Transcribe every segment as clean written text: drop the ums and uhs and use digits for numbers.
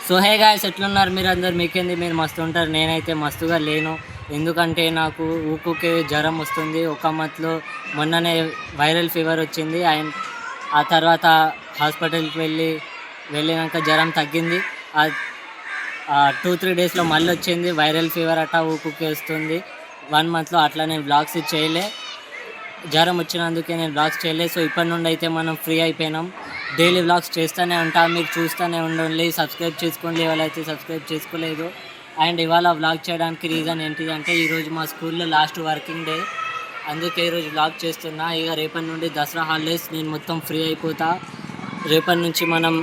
So hey guys, ఎట్లున్నారు మీరు అందరు? మీకేంది, మీరు మస్తు ఉంటారు. నేనైతే మస్తుగా లేను, ఎందుకంటే నాకు ఊకుకే జ్వరం వస్తుంది. ఒక మంత్లో మొన్ననే వైరల్ ఫీవర్ వచ్చింది. అండ్ ఆ తర్వాత హాస్పిటల్కి వెళ్ళినాక జ్వరం తగ్గింది. 2-3 డేస్లో మళ్ళీ వచ్చింది వైరల్ ఫీవర్ అట్లా ఊకుకే వస్తుంది. 1 మంత్లో అట్లా నేను బ్లాగ్స్ చేయలే, జ్వరం వచ్చినందుకే నేను బ్లాగ్స్ చేయలేదు. సో ఇప్పటి నుండి అయితే మనం ఫ్రీ అయిపోయినాం. డైలీ బ్లాగ్స్ చేస్తూనే ఉంటాం, మీరు చూస్తూనే ఉండండి. సబ్స్క్రైబ్ చేసుకోండి ఎవరైతే సబ్స్క్రైబ్ చేసుకోలేదు. అండ్ ఇవాళ బ్లాగ్ చేయడానికి రీజన్ ఏంటిదంటే, ఈరోజు మా స్కూల్లో లాస్ట్ వర్కింగ్ డే, అందుకే ఈరోజు బ్లాగ్ చేస్తున్నా. ఇక రేపటి నుండి దసరా హాలిడేస్, నేను మొత్తం ఫ్రీ అయిపోతా. రేపటి నుంచి మనం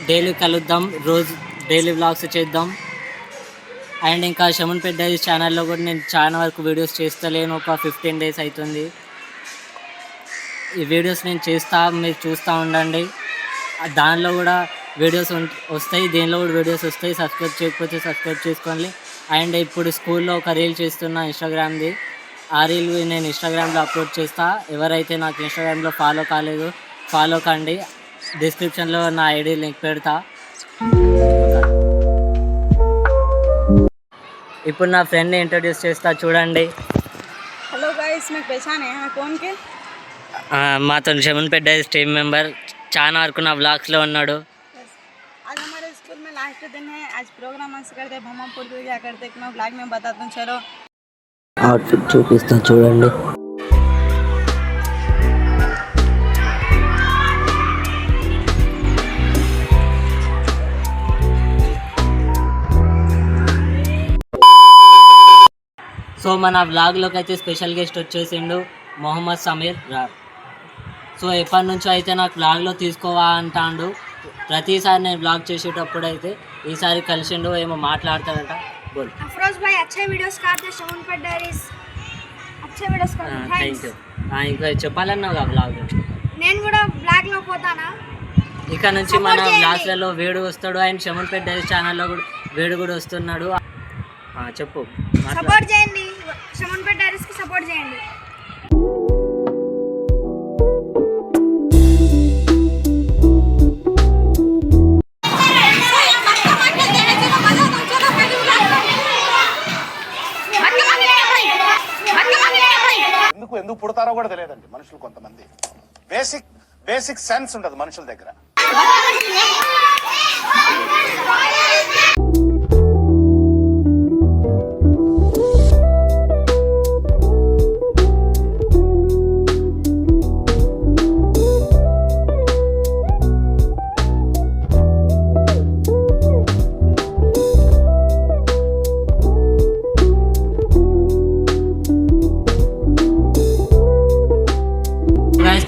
డైలీ కలుద్దాం, రోజు డైలీ బ్లాగ్స్ చేద్దాం. అండ్ ఇంకా శమన్పేట్ డైరీస్ ఛానల్లో కూడా నేను చాలా వరకు వీడియోస్ చేస్తలేను, ఒక 15 డేస్ అవుతుంది. ఈ వీడియోస్ నేను చేస్తా, మీరు చూస్తూ ఉండండి. దానిలో కూడా వీడియోస్ వస్తాయి, దీనిలో కూడా వీడియోస్ వస్తాయి. సబ్స్క్రైబ్ చేయకపోతే సబ్స్క్రైబ్ చేసుకోండి. అండ్ ఇప్పుడు స్కూల్లో ఒక రీల్ చేస్తున్నా ఇన్స్టాగ్రామ్ది, ఆ రీల్ నేను ఇన్స్టాగ్రామ్లో అప్లోడ్ చేస్తా. ఎవరైతే నాకు ఇన్స్టాగ్రామ్లో ఫాలో కాలేదు ఫాలో కండి, డిస్క్రిప్షన్లో నా ఐడి లింక్ పెడతా. ఇప్పుడు నా ఫ్రెండ్ని ఇంట్రొడ్యూస్ చేస్తా, చూడండి. हेलो गाइस, मैं पहचान है कौन के మాతో శమన్పేట్ డైరీస్ టీమ్ మెంబర్, చాలా వరకు నా బ్లాగ్స్లో ఉన్నాడు. आज हमारे स्कूल में लास्ट दिन है. आज प्रोग्राम ऐसे करते हम पूर्व क्या करते मैं ब्लॉग में बताता हूँ. चलो అవుట్ఫిట్ చూపిస్తా, చూడండి. సో మన బ్లాగ్లోకి అయితే స్పెషల్ గెస్ట్ వచ్చేసిండు మొహమ్మద్ సమీర్ రార్. సో ఎప్పటి నుంచో అయితే నాకు బ్లాగ్లో తీసుకోవా అంటాడు. ప్రతిసారి నేను బ్లాగ్ చేసేటప్పుడు అయితే ఈసారి కలిసిండు, ఏమో మాట్లాడతాడట. బోల్. अफरोज भाई अच्छे वीडियोस करते हैं, शमनपेट डायरीज अच्छे वीडियोस करते हैं. Thank you. ఇంకా చెప్పాలన్నావుగా బ్లాగ్, నేను కూడా బ్లాగ్ లో పోతానా. ఇక నుంచి మన బ్లాగ్స్లలో వేడు వస్తాడు. అండ్ శమన్పేట్ డైరీస్ ఛానల్లో కూడా వేడు కూడా వస్తున్నాడు. చెప్పు. సపోర్ట్ చేయండి, శమన్పేట్ డైరీస్ కి సపోర్ట్ చేయండి. ఎందుకు పుడతారో కూడా తెలియదండి మనుషులు. కొంతమంది బేసిక్ సెన్స్ ఉండదు మనుషుల దగ్గర.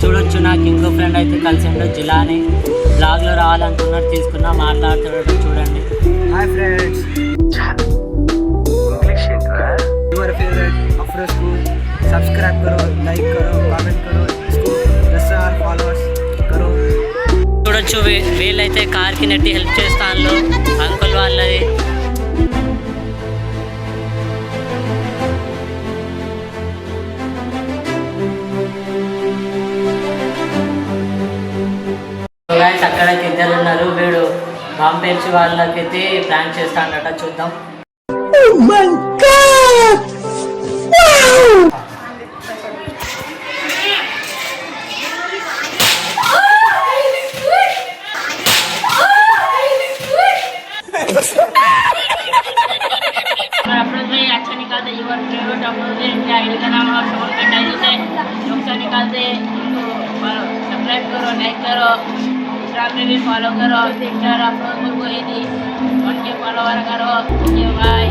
చూడొచ్చు, నాకు ఇంకో ఫ్రెండ్ అయితే కలిసిండు, జిలాని. బ్లాగ్లో రావాలనుకున్నాడు, తీసుకున్నా, మాట్లాడుతున్నాడు. చూడండి. Hi friends, English your favourite Afroz को सब्सक्राइब करो, लाइक करो, कमेंट करो, इसको 10,000 फॉलोअर्स करो. చూడొచ్చు, వీళ్ళైతే కార్కి నెట్టి హెల్ప్ చేస్తాను, అంకుల్ వాళ్ళది. అక్కడైతే ఇద్దరు ఉన్నారు. వీడు బాంబు పేల్చి వాళ్ళకైతే ప్లాన్ చేస్తాడట, చూద్దాం. अफरोज भाई अच्छा निकालते, यूर फेवरेट अफरोज है, इनका आईडी का नाम और शमनपेट डायरीज है. अच्छा निकालते, सब्सक्राइब करो, लाइक करो, इंस्टाग्राम पे भी फॉलो करो. ट्विटर अफरोज को ही नहीं, उनके फॉलोवर करो. Okay bye.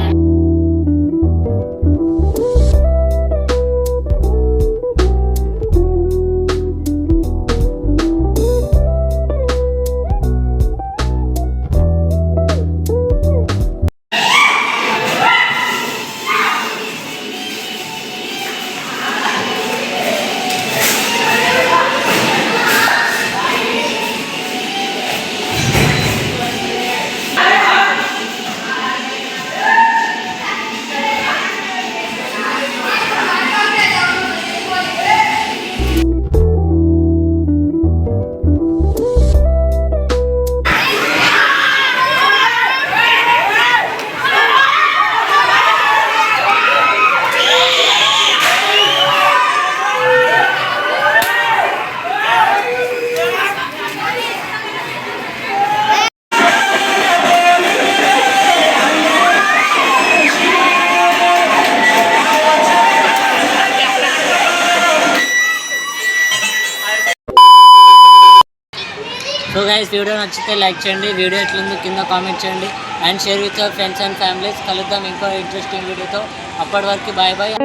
So guys video నచ్చితే లైక్ చేయండి, వీడియో ఎట్లుందో కింద కామెంట్ చేయండి and share with your friends and families. కలుద్దాం ఇంకో ఇంట్రెస్టింగ్ వీడియోతో. అప్పటి వరకు బాయ్ బాయ్.